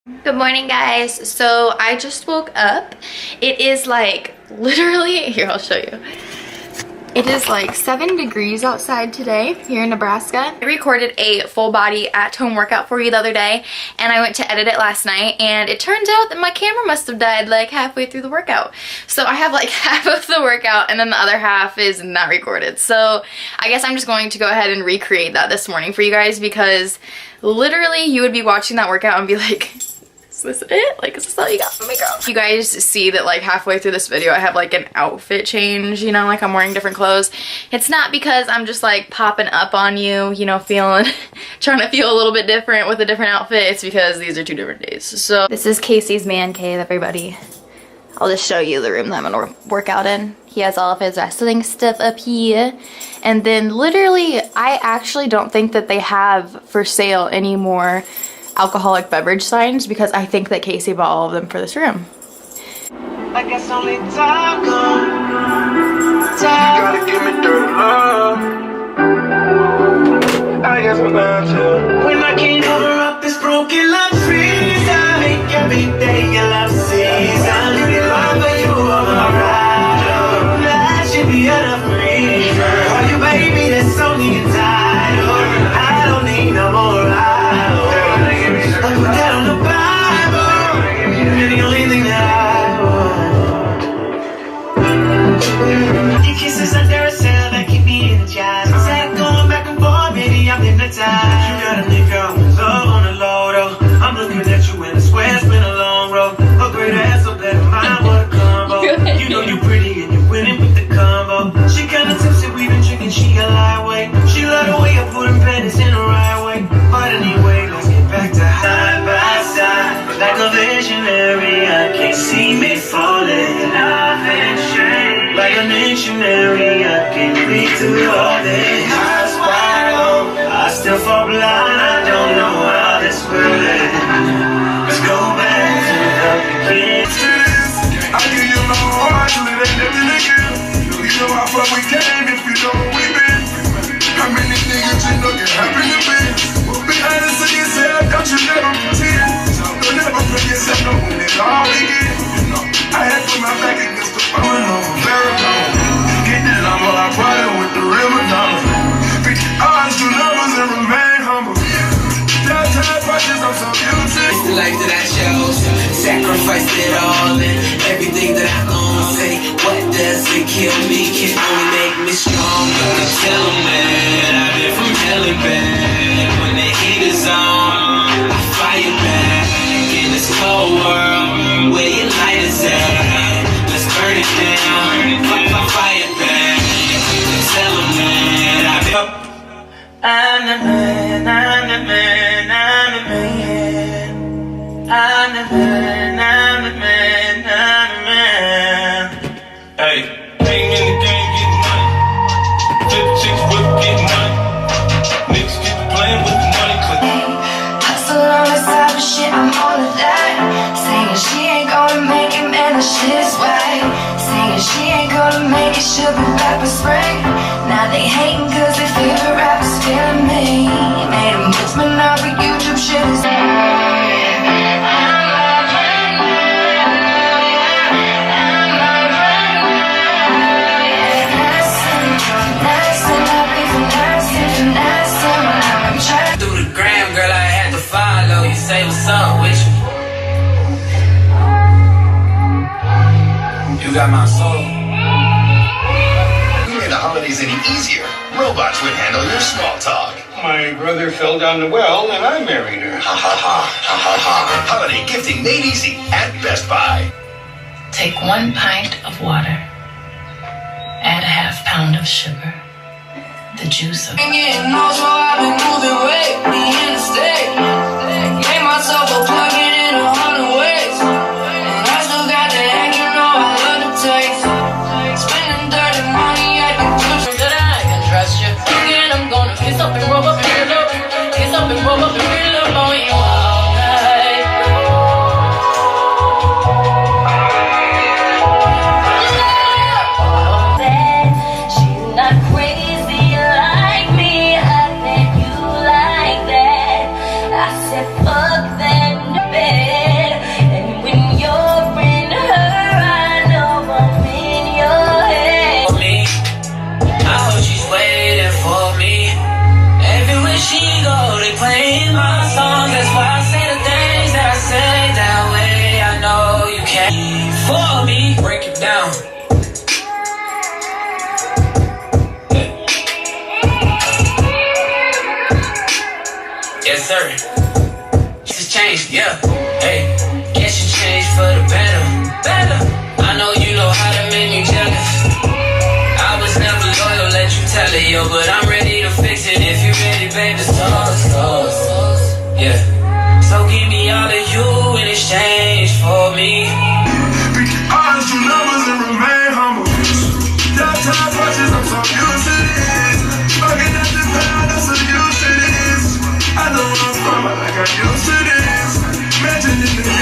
Good morning, guys. So I just woke up. It is like literally, here I'll show you. It is like 7 degrees outside today here in Nebraska. I recorded a full body at-home workout for you the other day and I went to edit it last night and it turns out that my camera must have died like halfway through the workout. So I have like half of the workout and then the other half is not recorded. So I guess I'm just going to go ahead and recreate that this morning for you guys because literally you would be watching that workout and be like, is this it? Like, is this all you got from me, girl? You guys see that like halfway through this video I have like an outfit change, you know, like I'm wearing different clothes. It's not because I'm just like popping up on you, you know, feeling, trying to feel a little bit different with a different outfit. It's because these are 2 different days. So this is Casey's man cave, everybody. I'll just show you the room that I'm gonna work out in. He has all of his wrestling stuff up here. And then literally, I actually don't think that they have for sale anymore alcoholic beverage signs because I think that Casey bought all of them for this room. I guess only time comes. You gotta give me dirty love. I guess I'm not you. When I can't cover up this broken love freeze, I make every day a love season. Give me love for you, I'm alright. That should be enough reason. For you, baby, that's only entitled. I don't need no more lies. I put that on the Bible. You're the only thing that I want. Your kisses under a cell that keep me energized. Instead of going back and forth, maybe I'm hypnotized. You got a nigga with love on the low, though. I'm looking at you and I swear it's been a long road. A great ass, so better mind what a combo. You know you pretty and you're winning with the combo. She kinda tipsy, we been drinking, she a lightweight. She love the way I put her panties in the right way. But anyway, let's get back to side by side. Like a visionary, I can't see me falling. Nothing changed. Like a missionary, I can't read through all this. Eyes wide open, I still fall blind. I don't know how this will end. Let's go back to the beginning. I give you my heart, you ain't nothing again. You know how far we came if you know where we been. How many niggas you know can happen to me? Be honest with yourself, don't you never pretend. Don't ever play yourself, no when it all begin. I had put my back against the phone on marathon. Get the number, I party with the real Madonna. Pick the odds, do numbers and remain humble. That time precious, I'm so guilty. It's the life that I chose, sacrificed it all and everything that I own. Say, what does it kill me can only make me stronger. Tell them that I've been from hell and back. When the heat is on, I fire back. In this cold world, where your light is at, let's burn it down, fire back. Tell them that I've been. I'm the man, I'm the man, I'm the man. I'm the man, I'm the man, I'm the man. Hey, ain't in the game getting money. Flip chicks, whip, get money. Niggas get playing with the money clip. Hustle on the side, but shit, I'm all of that. Saying she ain't gonna make it, man, the shit's right. Saying she ain't gonna make it, she'll be back for spring. Now they hating cause their favorite rapper's feeling me. Made a movement off of YouTube, shit is Through the gram, girl, I had to follow. You say what's up with you? You got my soul. You made the holidays any easier. Robots would handle your small talk. My brother fell down the well and I married her. Ha ha ha, ha ha ha. Holiday gifting made easy at Best Buy. Take 1 pint of water, add a ½ pound of sugar, the juice of getting old, so I've been moving weight, me in the state. Made myself a plug-in in 100 ways. And I still got the egg, you know I love the taste. Spending dirty money at the juice. that I can trust you. Again, I'm gonna kiss up and rub up and fill up, kiss up and rub up and fill up on you all night. She's not crazy like me. I bet you like that. I said fuck that. been playing my songs. That's why I say the things that I say that way. I know you can't for me. Break it down. Yes, sir. Just changed, yeah. Hey, guess you changed for the better. Better. I know you know how to make me jealous. I was never loyal, let you tell it, yo. But I'm ready to fix it if you ready, baby. Yeah. So give me all of you in exchange for me. We can honest your numbers and remain humble. Top time punches, I'm so used to this. Fucking at the pound, I'm so used to this. I know where I'm from, I got used to this. Imagine if